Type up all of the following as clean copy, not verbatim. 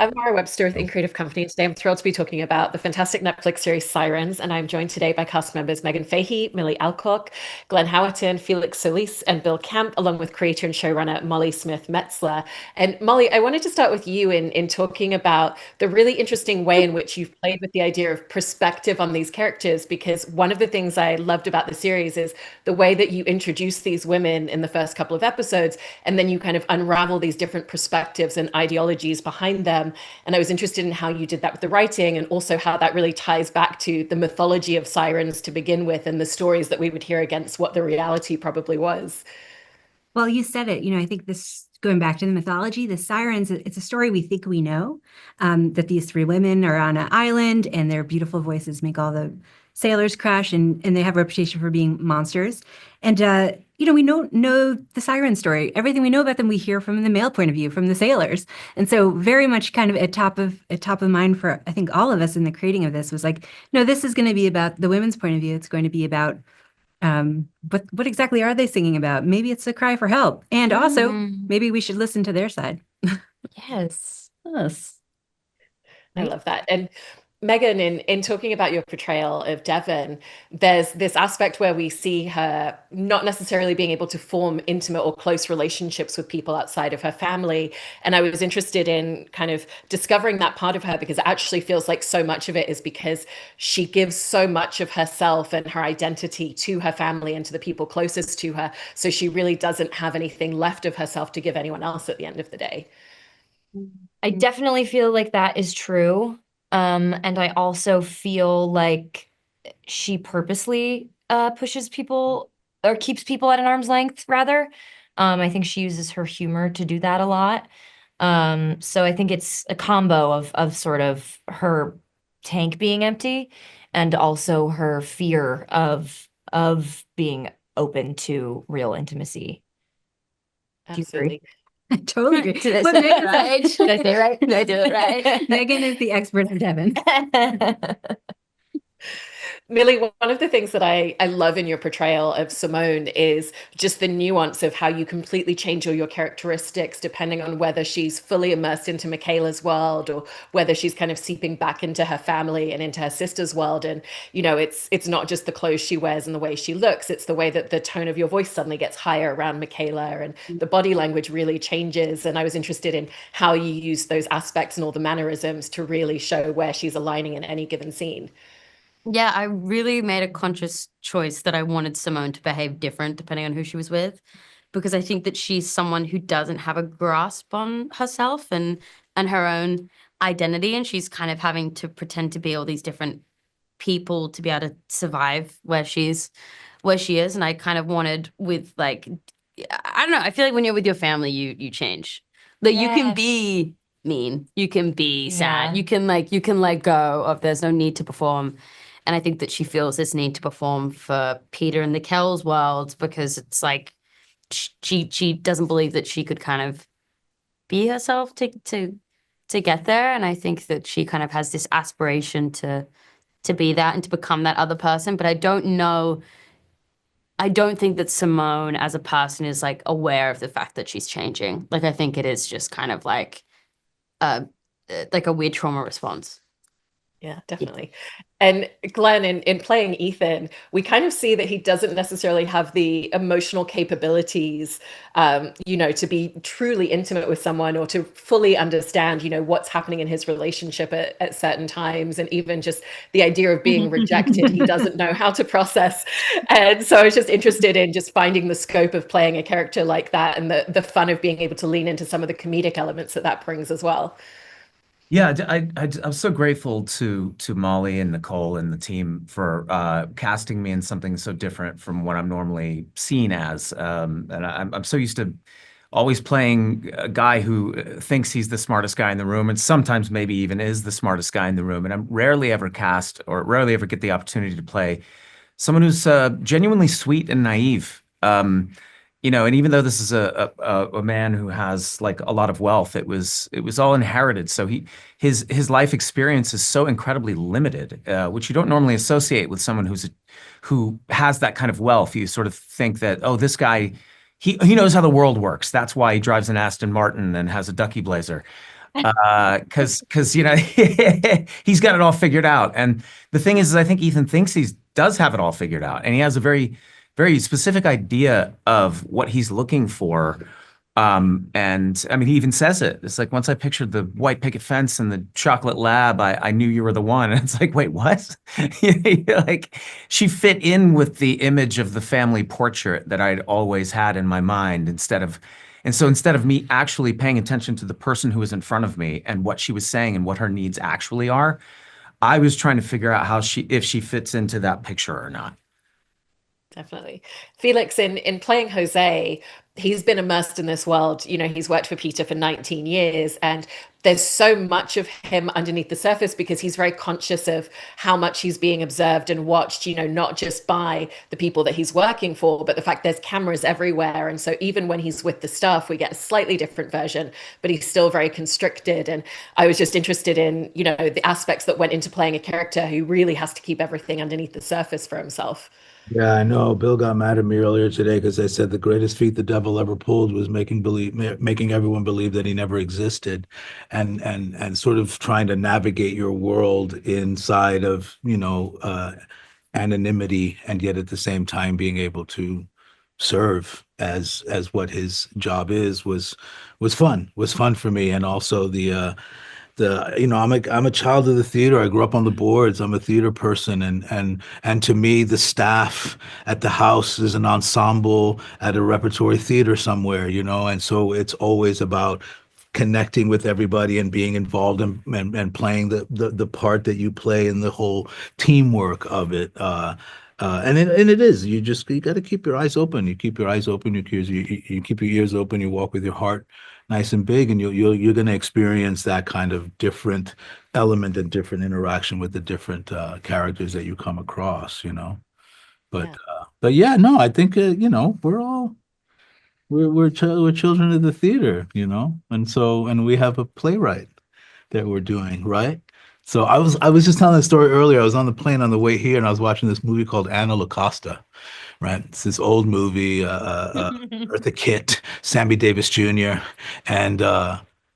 I'm Mara Webster with In Creative Company. Today I'm thrilled to be talking about the fantastic Netflix series Sirens, and I'm joined today by cast members Meghann Fahy, Millie Alcock, Glenn Howerton, Felix Solis, and Bill Camp, along with creator and showrunner Molly Smith Metzler. And Molly, I wanted to start with you in talking about the really interesting way in which you've played with the idea of perspective on these characters, because one of the things I loved about the series is the way that you introduce these women in the first couple of episodes, and then you kind of unravel these different perspectives and ideologies behind them. And I was interested in how you did that with the writing, and also how that really ties back to the mythology of sirens to begin with, and the stories that we would hear against what the reality probably was. Well, you said it. I think this, going back to the mythology, the sirens, it's a story we think we know, that these three women are on an island and their beautiful voices make all the sailors crash, and they have a reputation for being monsters. And, we don't know the siren story. Everything we know about them, we hear from the male point of view, from the sailors. And so very much kind of at top of mind for, I think, all of us in the creating of this was like, no, this is going to be about the women's point of view. It's going to be about but what exactly are they singing about? Maybe it's a cry for help. And also, maybe we should listen to their side. Yes. Yes. I love that. And Meghann, in talking about your portrayal of Devon, there's this aspect where we see her not necessarily being able to form intimate or close relationships with people outside of her family. And I was interested in kind of discovering that part of her, because it actually feels like so much of it is because she gives so much of herself and her identity to her family and to the people closest to her. So she really doesn't have anything left of herself to give anyone else at the end of the day. I definitely feel like that is true. And I also feel like she purposely pushes people or keeps people at an arm's length, rather. I think she uses her humor to do that a lot. So I think it's a combo of sort of her tank being empty and also her fear of being open to real intimacy. Do you agree? Absolutely. I totally agree. Did I But say it Meghann, right? Did I say it right? Did I do it right? Meghann is the expert of Devon. Millie, one of the things that I love in your portrayal of Simone is just the nuance of how you completely change all your characteristics depending on whether she's fully immersed into Michaela's world, or whether she's kind of seeping back into her family and into her sister's world. And, it's not just the clothes she wears and the way she looks, it's the way that the tone of your voice suddenly gets higher around Michaela, and the body language really changes. And I was interested in how you use those aspects and all the mannerisms to really show where she's aligning in any given scene. Yeah, I really made a conscious choice that I wanted Simone to behave different depending on who she was with, because I think that she's someone who doesn't have a grasp on herself and her own identity, and she's kind of having to pretend to be all these different people to be able to survive where she is. And I kind of wanted with like, I don't know, I feel like when you're with your family, you change. Like you can be mean, you can be sad, you can let go of there's no need to perform. And I think that she feels this need to perform for Peter and the Kells world, because it's like she doesn't believe that she could kind of be herself to get there. And I think that she kind of has this aspiration to be that and to become that other person. But I don't know. I don't think that Simone as a person is like aware of the fact that she's changing. Like I think it is just kind of uh like a weird trauma response. Yeah, definitely. And Glenn, in playing Ethan, we kind of see that he doesn't necessarily have the emotional capabilities, to be truly intimate with someone, or to fully understand, what's happening in his relationship at certain times. And even just the idea of being rejected, he doesn't know how to process. And so I was just interested in just finding the scope of playing a character like that, and the fun of being able to lean into some of the comedic elements that brings as well. Yeah, I'm so grateful to Molly and Nicole and the team for casting me in something so different from what I'm normally seen as. And I'm so used to always playing a guy who thinks he's the smartest guy in the room, and sometimes maybe even is the smartest guy in the room. And I'm rarely ever cast, or rarely ever get the opportunity to play someone who's genuinely sweet and naive. And even though this is a man who has like a lot of wealth, it was all inherited. So his life experience is so incredibly limited, which you don't normally associate with someone who has that kind of wealth. You sort of think that, oh, this guy, he knows how the world works. That's why he drives an Aston Martin and has a ducky blazer. Because he's got it all figured out. And the thing is I think Ethan thinks he does have it all figured out, and he has a very, very specific idea of what he's looking for. And I mean, he even says it. It's like, once I pictured the white picket fence and the chocolate lab, I knew you were the one. And it's like, wait, what? Like, she fit in with the image of the family portrait that I'd always had in my mind, and so instead of me actually paying attention to the person who was in front of me and what she was saying and what her needs actually are, I was trying to figure out if she fits into that picture or not. Definitely. Felix, in playing Jose, he's been immersed in this world. He's worked for Peter for 19 years, and there's so much of him underneath the surface because he's very conscious of how much he's being observed and watched, not just by the people that he's working for, but the fact there's cameras everywhere. And so even when he's with the staff, we get a slightly different version, but he's still very constricted. And I was just interested in, the aspects that went into playing a character who really has to keep everything underneath the surface for himself. Yeah, I know. Bill got mad at me earlier today because I said the greatest feat the devil ever pulled was making everyone believe that he never existed, and sort of trying to navigate your world inside of, anonymity, and yet at the same time being able to serve as what his job was fun for me. And also I'm a child of the theater. I grew up on the boards. I'm a theater person, and to me, the staff at the house is an ensemble at a repertory theater somewhere, and so it's always about connecting with everybody and being involved and playing the part that you play in the whole teamwork of it. And it is, you got to keep your eyes open. You keep your eyes open, you keep your ears open, you walk with your heart nice and big, and you're going to experience that kind of different element and different interaction with the different characters that you come across, But yeah, no, I think we're children of the theater, and we have a playwright that we're doing, right? So I was just telling the story earlier. I was on the plane on the way here, and I was watching this movie called Anna LaCosta, right? It's this old movie, Eartha Kitt, Sammy Davis Jr., and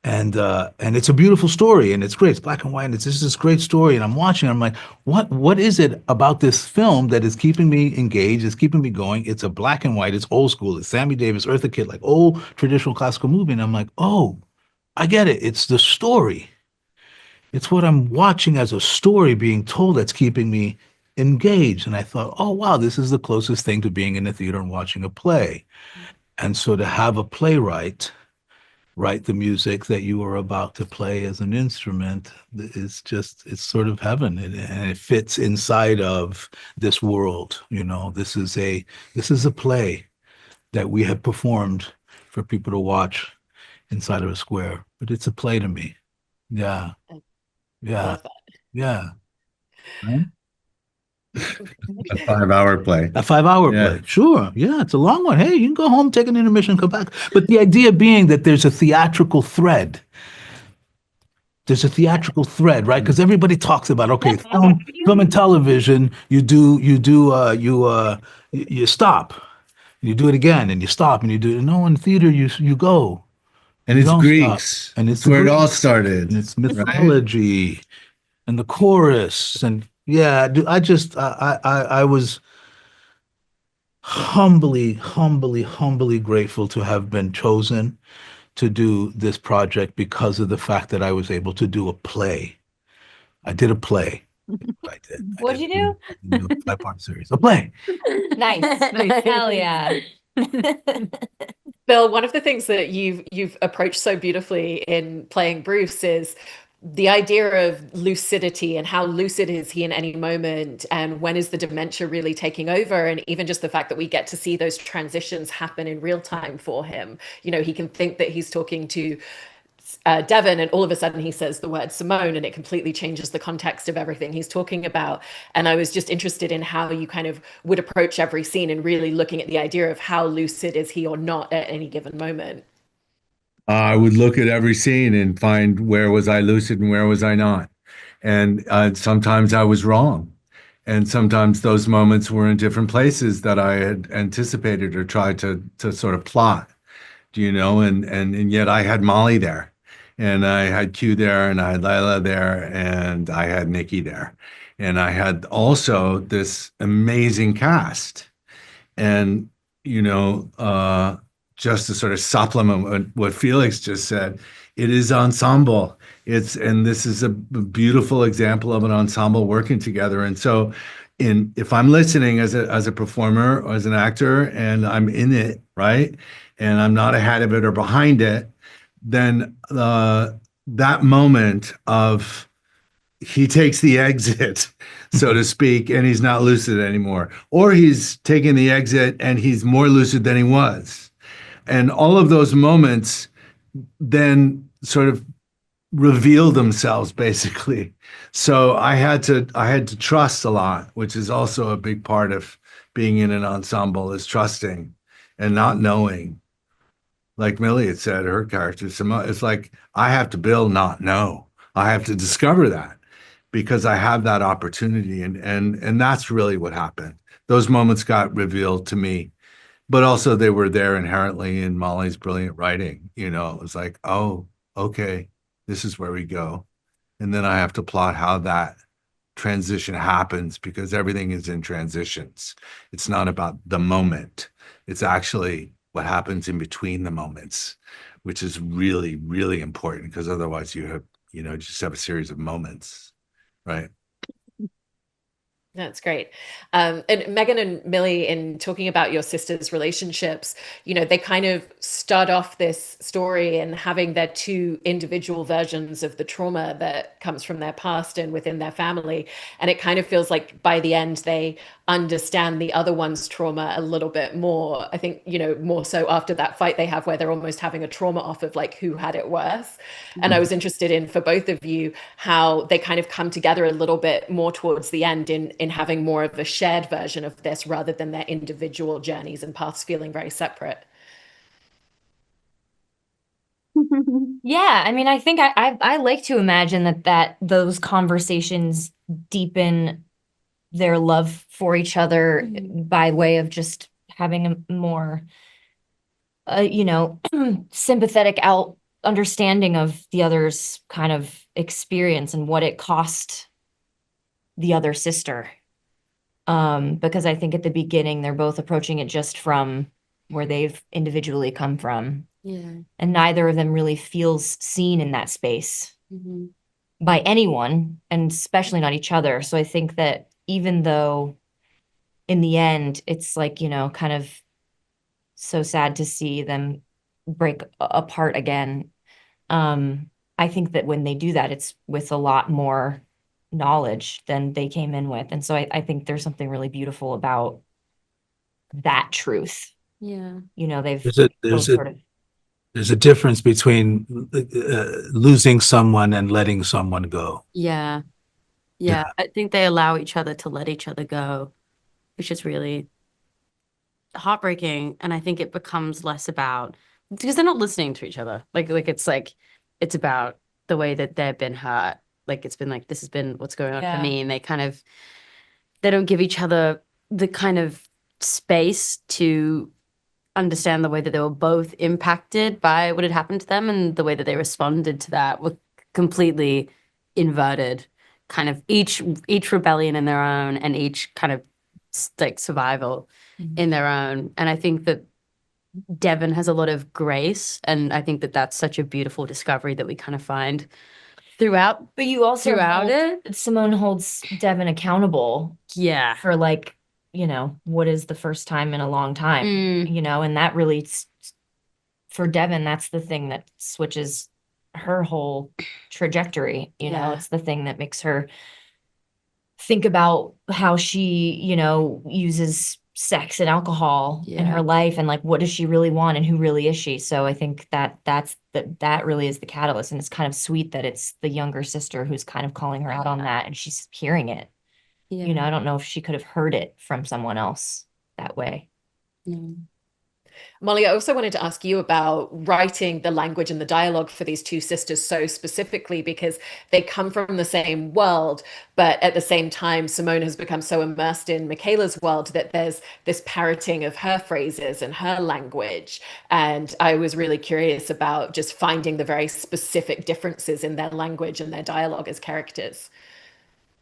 it's a beautiful story, and it's great. It's black and white, and it's just this great story. And I'm watching, I'm like, what is it about this film that is keeping me engaged? It's keeping me going. It's a black and white. It's old school. It's Sammy Davis, Eartha Kitt, like old traditional classical movie. And I'm like, oh, I get it. It's the story. It's what I'm watching as a story being told that's keeping me engaged. And I thought, oh, wow, this is the closest thing to being in a theater and watching a play. And so to have a playwright write the music that you are about to play as an instrument is it's sort of heaven. And it fits inside of this world. This is a play that we have performed for people to watch inside of a square, but it's a play to me. Yeah. Yeah. Yeah. Right? A 5-hour play. A 5-hour play. Sure. Yeah. It's a long one. Hey, you can go home, take an intermission, come back. But the idea being that there's a theatrical thread. There's a theatrical thread, right? Because everybody talks about, okay, film and television, you stop. You do it again, and you stop, and you do it. No, in theater, you go. And it's Greeks. Stop. And it's where it all started. And it's mythology, right? And the chorus. And yeah, I was humbly grateful to have been chosen to do this project because of the fact that I was able to do a play. I did a play. I did. What'd you do? A 5-part series. A play. Nice. Hell yeah. Bill, one of the things that you've approached so beautifully in playing Bruce is the idea of lucidity and how lucid is he in any moment, and when is the dementia really taking over, and even just the fact that we get to see those transitions happen in real time for him. He can think that he's talking to Devon, and all of a sudden he says the word Simone, and it completely changes the context of everything he's talking about. And I was just interested in how you kind of would approach every scene and really looking at the idea of how lucid is he or not at any given moment. I would look at every scene and find where was I lucid and where was I not. And sometimes I was wrong. And sometimes those moments were in different places that I had anticipated or tried to sort of plot, and yet I had Molly there. And I had Q there, and I had Lila there, and I had Nikki there. And I had also this amazing cast. And, you know, just to sort of supplement what Felix just said, it is ensemble. And this is a beautiful example of an ensemble working together. And so, if I'm listening as a performer or as an actor and I'm in it, right, and I'm not ahead of it or behind it, then that moment of he takes the exit, so to speak, and he's not lucid anymore, or he's taking the exit and he's more lucid than he was, and all of those moments then sort of reveal themselves basically. So I had to trust a lot, which is also a big part of being in an ensemble, is trusting and not knowing. Like Millie had said, her character, it's like I have to build, not know. I have to discover that because I have that opportunity, and that's really what happened. Those moments got revealed to me, but also they were there inherently in Molly's brilliant writing. You know, it was like, oh, okay, this is where we go. And then I have to plot how that transition happens because everything is in transitions. It's not about the moment. It's actually what happens in between the moments, which is really, really important because otherwise you have, just have a series of moments, right? That's great. And Meghann and Millie, in talking about your sisters' relationships, they kind of start off this story and having their two individual versions of the trauma that comes from their past and within their family. And it kind of feels like by the end, they understand the other one's trauma a little bit more. I think, more so after that fight they have where they're almost having a trauma off of like who had it worse. And I was interested in, for both of you, how they kind of come together a little bit more towards the end in having more of a shared version of this rather than their individual journeys and paths feeling very separate. Yeah, I mean, I think I like to imagine that those conversations deepen their love for each other by way of just having a more, sympathetic understanding of the other's kind of experience and what it cost the other sister. Because I think at the beginning they're both approaching it just from where they've individually come from. Yeah. And neither of them really feels seen in that space by anyone, and especially not each other. So I think that even though in the end it's like, kind of so sad to see them break apart again. I think that when they do that, it's with a lot more knowledge than they came in with. And so I think there's something really beautiful about that truth. Yeah. They've there's a difference between losing someone and letting someone go. Yeah. I think they allow each other to let each other go, which is really heartbreaking. And I think it becomes less about, because they're not listening to each other. It's about the way that they've been hurt. Like it's been like, this has been what's going on for me. And they don't give each other the kind of space to understand the way that they were both impacted by what had happened to them, and the way that they responded to that were completely inverted, kind of each rebellion in their own, and each kind of like survival in their own. And I think that Devon has a lot of grace, and I think that that's such a beautiful discovery that we kind of find throughout. But you also throughout it, Simone holds Devon accountable. Yeah. For like, what is the first time in a long time, and that really, for Devon, that's the thing that switches her whole trajectory. It's the thing that makes her think about how she, uses sex and alcohol in her life, and like, what does she really want and who really is she? So I think that really is the catalyst. And it's kind of sweet that it's the younger sister who's kind of calling her out on that, and she's hearing it. I don't know if she could have heard it from someone else that way. Molly, I also wanted to ask you about writing the language and the dialogue for these two sisters so specifically because they come from the same world, but at the same time, Simone has become so immersed in Michaela's world that there's this parroting of her phrases and her language. And I was really curious about just finding the very specific differences in their language and their dialogue as characters.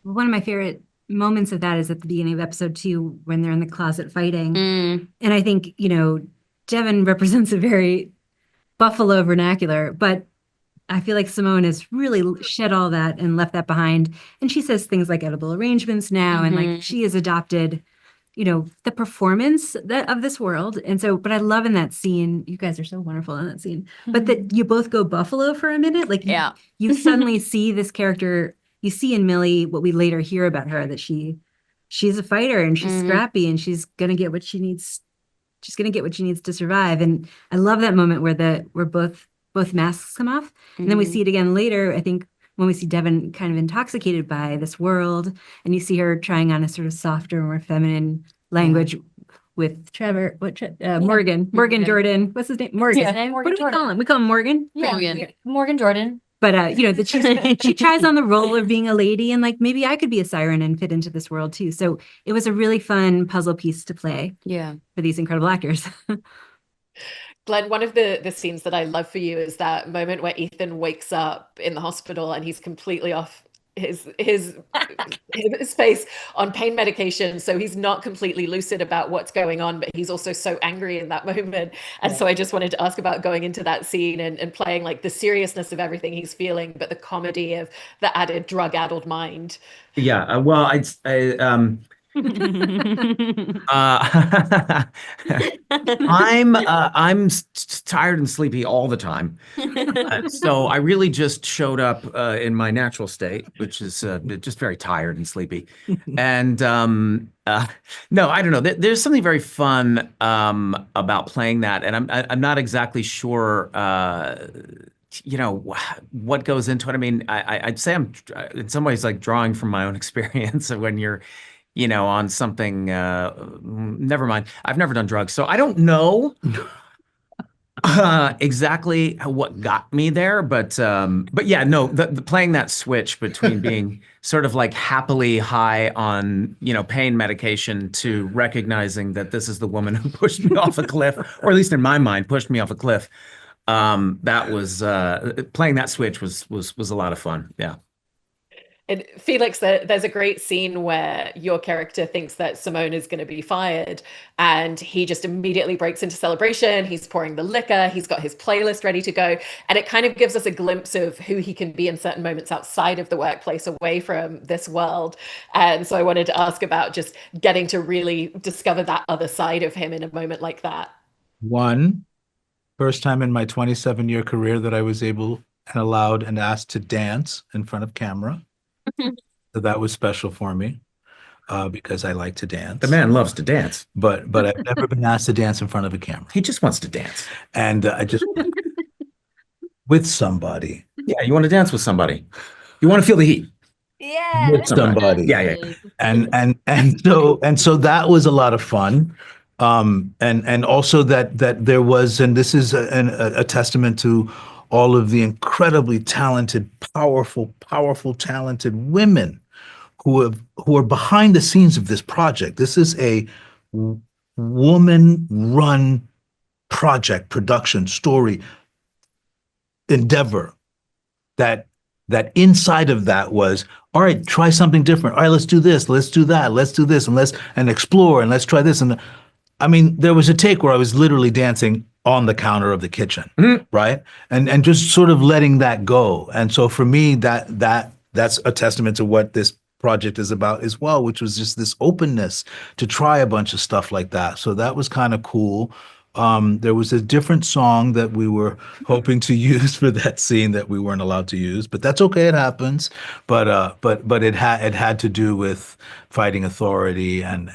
One of my favorite moments of that is at the beginning of episode 2 when they're in the closet fighting. And I think, Devon represents a very Buffalo vernacular, but I feel like Simone has really shed all that and left that behind. And she says things like edible arrangements now, and like she has adopted, the performance of this world. And so, but I love in that scene, you guys are so wonderful in that scene, but that you both go Buffalo for a minute. Like you suddenly see this character, you see in Millie what we later hear about her, that she's a fighter and she's scrappy and she's going to get what she needs. She's going to get what she needs to survive. And I love that moment where both masks come off. And then we see it again later, I think, when we see Devon kind of intoxicated by this world, and you see her trying on a sort of softer, more feminine language with Trevor, Morgan Jordan. What's his name? Morgan. What do we call him? We call him Morgan. Yeah, Morgan Jordan. But that she tries on the role of being a lady, and like maybe I could be a siren and fit into this world too. So it was a really fun puzzle piece to play. Yeah. For these incredible actors. Glenn, one of the scenes that I love for you is that moment where Ethan wakes up in the hospital and he's completely off his space on pain medication, so he's not completely lucid about what's going on, but he's also so angry in that moment. And so I just wanted to ask about going into that scene and playing like the seriousness of everything he's feeling, but the comedy of the added drug-addled mind. Yeah, well, I'm tired and sleepy all the time, so I really just showed up in my natural state, which is just very tired and sleepy. And no, I don't know. There's something very fun about playing that, and I'm not exactly sure. What goes into it. I mean, I'd say I'm in some ways like drawing from my own experience when you're on something, never mind. I've never done drugs, so I don't know exactly what got me there, but yeah, no, the playing that switch between being sort of like happily high on, pain medication to recognizing that this is the woman who pushed me off a cliff, or at least in my mind, pushed me off a cliff. That was, playing that switch was a lot of fun. Yeah. And Felix, there's a great scene where your character thinks that Simone is going to be fired, and he just immediately breaks into celebration. He's pouring the liquor. He's got his playlist ready to go. And it kind of gives us a glimpse of who he can be in certain moments outside of the workplace, away from this world. And so I wanted to ask about just getting to really discover that other side of him in a moment like that. First time in my 27-year career that I was able and allowed and asked to dance in front of camera. So that was special for me because I like to dance. The man loves to dance. But I've never been asked to dance in front of a camera. He just wants to dance. And I just with somebody. Yeah, you want to dance with somebody. You want to feel the heat. Yeah. With somebody. Yeah. And so that was a lot of fun. And also that there was, and this is a testament to all of the incredibly talented, powerful, talented women who are behind the scenes of this project. This is a woman-run project, production, story, endeavor. That inside of that was, all right, try something different. All right, let's do this, let's do that, let's do this, and explore, and let's try this. And I mean, there was a take where I was literally dancing on the counter of the kitchen, right? And just sort of letting that go. And so for me, that's a testament to what this project is about as well, which was just this openness to try a bunch of stuff like that. So that was kind of cool. There was a different song that we were hoping to use for that scene that we weren't allowed to use, but that's okay. It happens. But it had to do with fighting authority and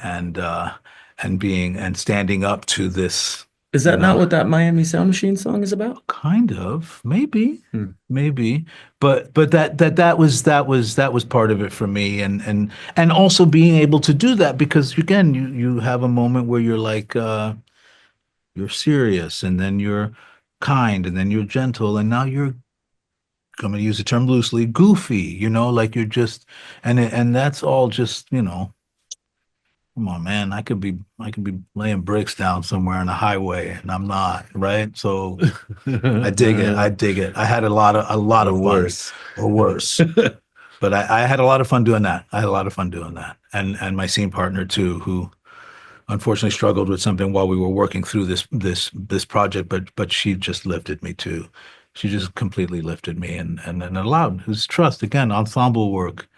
being and standing up to this. Is that not what that Miami Sound Machine song is about? Kind of, maybe, but that was part of it for me, and also being able to do that because again, you have a moment where you're like, you're serious, and then you're kind, and then you're gentle, and now you're, I'm going to use the term loosely, goofy, like you're just, and that's all just, come on, man, I could be laying bricks down somewhere on the highway, and I'm not, right? So I dig it. I dig it. I had a lot of fun, Worse. or worse. But I had a lot of fun doing that. I had a lot of fun doing that. And my scene partner too, who unfortunately struggled with something while we were working through this project, but she just lifted me too. She just completely lifted me, and allowed, it was trust again, ensemble work.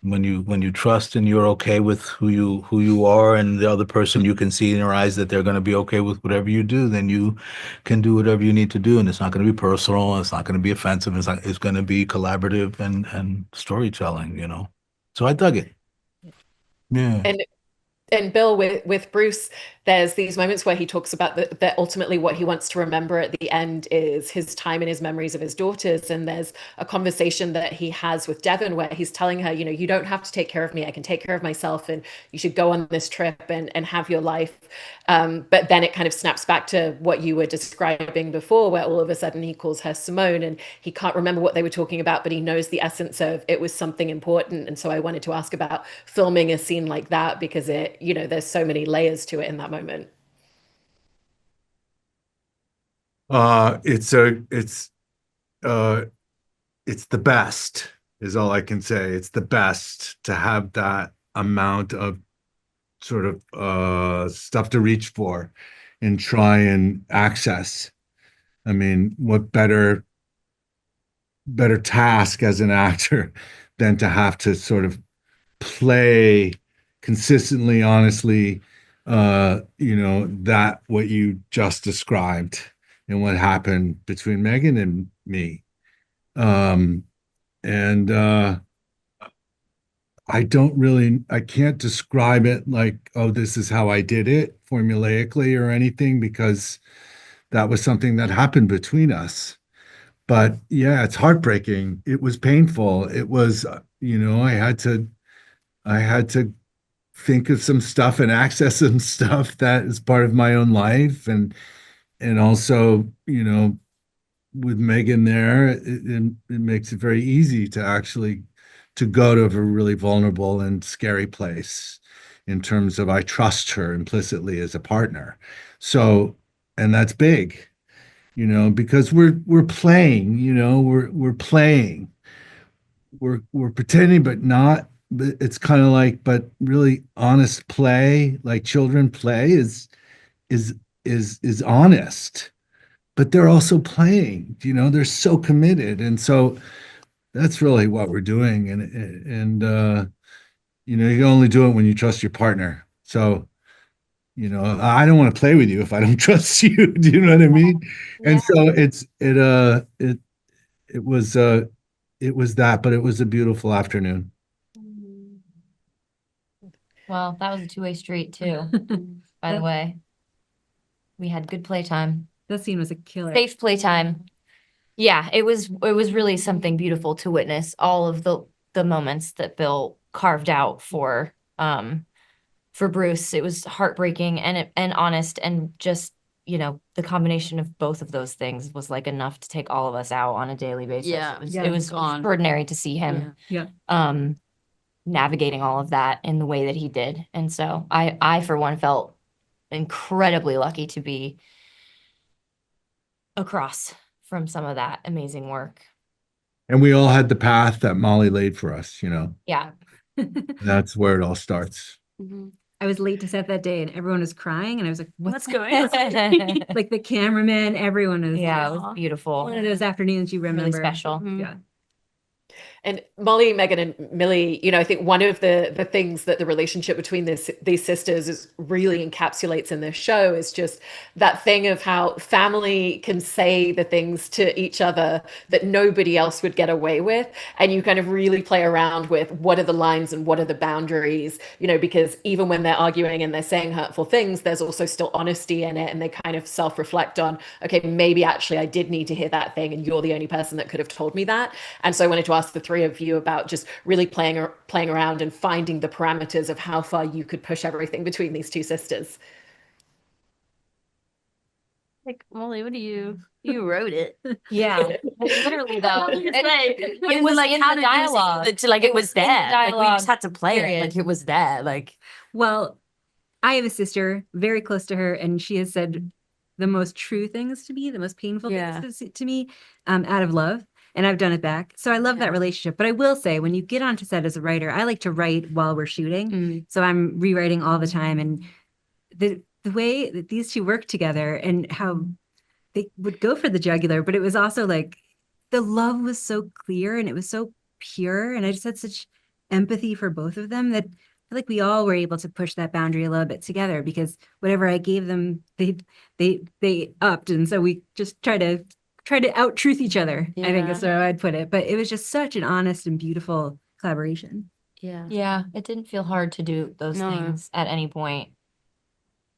When you trust and you're okay with who you are, and the other person, you can see in their eyes that they're going to be okay with whatever you do, then you can do whatever you need to do, and it's not going to be personal, it's not going to be offensive, it's going to be collaborative and storytelling. So I dug it. Yeah. And Bill, with Bruce, there's these moments where he talks about that ultimately what he wants to remember at the end is his time and his memories of his daughters. And there's a conversation that he has with Devon where he's telling her, you don't have to take care of me. I can take care of myself, and you should go on this trip and have your life. But then it kind of snaps back to what you were describing before, where all of a sudden he calls her Simone, and he can't remember what they were talking about, but he knows the essence of it was something important. And so I wanted to ask about filming a scene like that, because there's so many layers to it in that moment. It's it's the best, is all I can say. It's the best to have that amount of sort of stuff to reach for and try and access. I mean, what better task as an actor than to have to sort of play consistently, honestly, that what you just described and what happened between Meghann and me. And I can't describe it like, oh, this is how I did it formulaically or anything, because that was something that happened between us. But yeah, it's heartbreaking. It was painful. It was, I had to think of some stuff and access some stuff that is part of my own life, and also, with Meghann there, it makes it very easy to actually to go to a really vulnerable and scary place in terms of I trust her implicitly as a partner. So, and that's big, because we're playing, we're playing, we're pretending, but not. But it's kind of like, but really honest play, like children play, is is honest, but they're also playing. They're so committed, and so that's really what we're doing. And you can only do it when you trust your partner. So I don't want to play with you if I don't trust you. Do you know what I mean? And so it was that, but it was a beautiful afternoon. Well, that was a two-way street too, by the way. We had good playtime. That scene was a killer. Safe playtime. Yeah, it was really something beautiful to witness all of the moments that Bill carved out for Bruce. It was heartbreaking and honest, and just, the combination of both of those things was like enough to take all of us out on a daily basis. Yeah, It was extraordinary to see him Yeah. navigating all of that in the way that he did. And so I for one felt incredibly lucky to be across from some of that amazing work. And we all had the path that Molly laid for us, Yeah. That's where it all starts. I was late to set that day, and everyone was crying, and I was like, what's going on? Like the cameraman, everyone was. Yeah, it like, was beautiful. one of those afternoons you remember. Really special. Yeah. And Molly, Meghann, and Millie, I think one of the things that the relationship between these sisters is really encapsulates in this show is just that thing of how family can say the things to each other that nobody else would get away with. And you kind of really play around with what are the lines and what are the boundaries, because even when they're arguing and they're saying hurtful things, there's also still honesty in it. And they kind of self-reflect on, okay, maybe actually I did need to hear that thing, and you're the only person that could have told me that. And so I wanted to ask the three of you about just really playing around and finding the parameters of how far you could push everything between these two sisters. Like, Molly, what do you wrote it? Yeah, literally though. It was like in how the did you dialogue. say that, like it was in the there. Like we dialogue, just had to play it. Like period. it was there. Like Well, I have a sister very close to her, and she has said the most true things to me, the most painful things to me, out of love. And I've done it back. So I love that relationship. But I will say, when you get onto set as a writer, I like to write while we're shooting. So I'm rewriting all the time. And the way that these two work together and how they would go for the jugular, but it was also like the love was so clear and it was so pure. And I just had such empathy for both of them that I feel like we all were able to push that boundary a little bit together, because whatever I gave them, they upped. And so we just try to out truth each other, I think is how I'd put it. But it was just such an honest and beautiful collaboration. Yeah, it didn't feel hard to do those things at any point.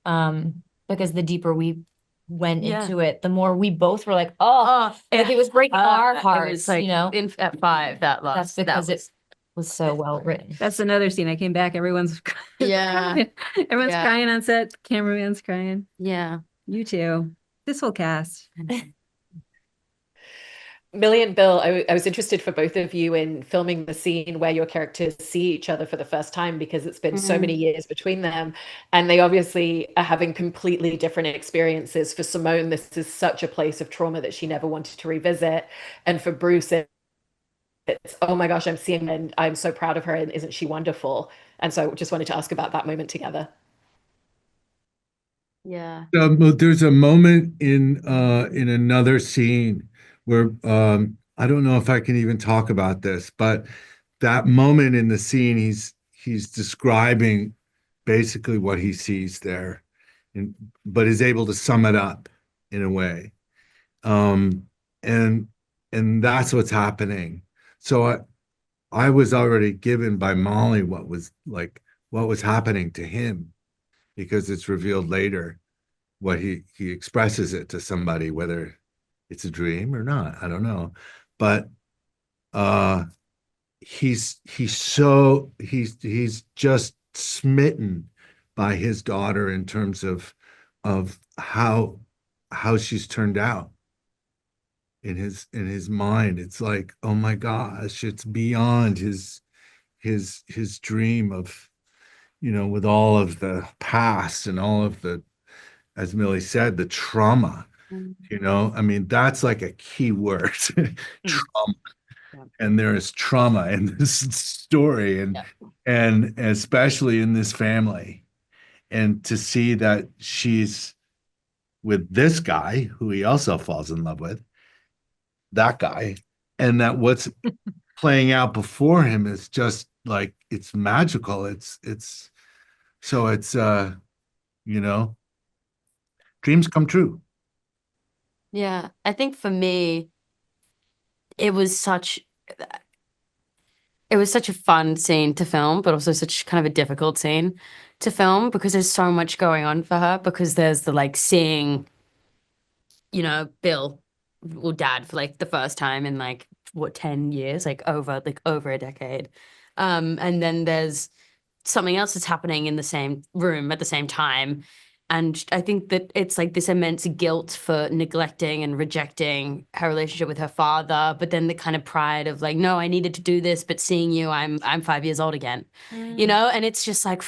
Because the deeper we went into it, the more we both were like, like it was breaking our hearts, it was like, you know. At 5, that's because it was so well written. That's another scene. I came back, everyone's Yeah. everyone's crying on set, cameraman's crying. Yeah. You too. This whole cast. Millie and Bill, I was interested for both of you in filming the scene where your characters see each other for the first time, because it's been so many years between them, and they obviously are having completely different experiences. For Simone, this is such a place of trauma that she never wanted to revisit, and for Bruce, it's oh my gosh, I'm seeing her and I'm so proud of her, and isn't she wonderful? And so just wanted to ask about that moment together. Yeah. There's a moment in another scene where I don't know if I can even talk about this, but that moment in the scene, he's describing basically what he sees there, but is able to sum it up in a way, and that's what's happening. So I was already given by Molly what was happening to him, because it's revealed later what he expresses it to somebody, whether it's a dream or not, I don't know. But he's just smitten by his daughter in terms of how she's turned out in his mind. It's like, oh my gosh, it's beyond his dream of, with all of the past and all of the, as Millie said, the trauma, I mean, that's like a key word, trauma. And there is trauma in this story, and especially in this family. And to see that she's with this guy who he also falls in love with, that guy, and that what's playing out before him is just like, it's magical. It's dreams come true. Yeah. I think for me, it was such a fun scene to film, but also such kind of a difficult scene to film, because there's so much going on for her, because there's the like seeing, Bill or Dad for like the first time in like 10 years, like over a decade. And then there's something else that's happening in the same room at the same time. And I think that it's like this immense guilt for neglecting and rejecting her relationship with her father, but then the kind of pride of like, no, I needed to do this, but seeing you, I'm 5 years old again, and it's just like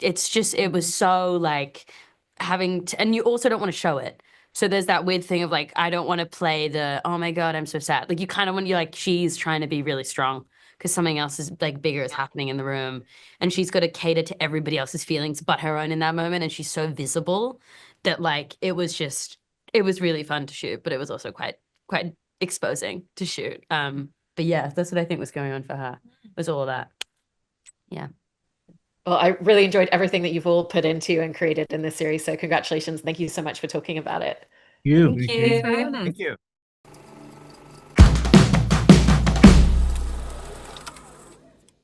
it was so like having to, and you also don't want to show it. So there's that weird thing of like, I don't want to play the, oh my God, I'm so sad. Like you kind of want, you're like, she's trying to be really strong because something else is like bigger is happening in the room, and she's got to cater to everybody else's feelings but her own in that moment, and she's so visible that like it was really fun to shoot, but it was also quite exposing to shoot. But yeah, that's what I think was going on for her, was all of that. Yeah. Well, I really enjoyed everything that you've all put into and created in this series, so congratulations. Thank you so much for talking about it. You. Thank you. Thank you.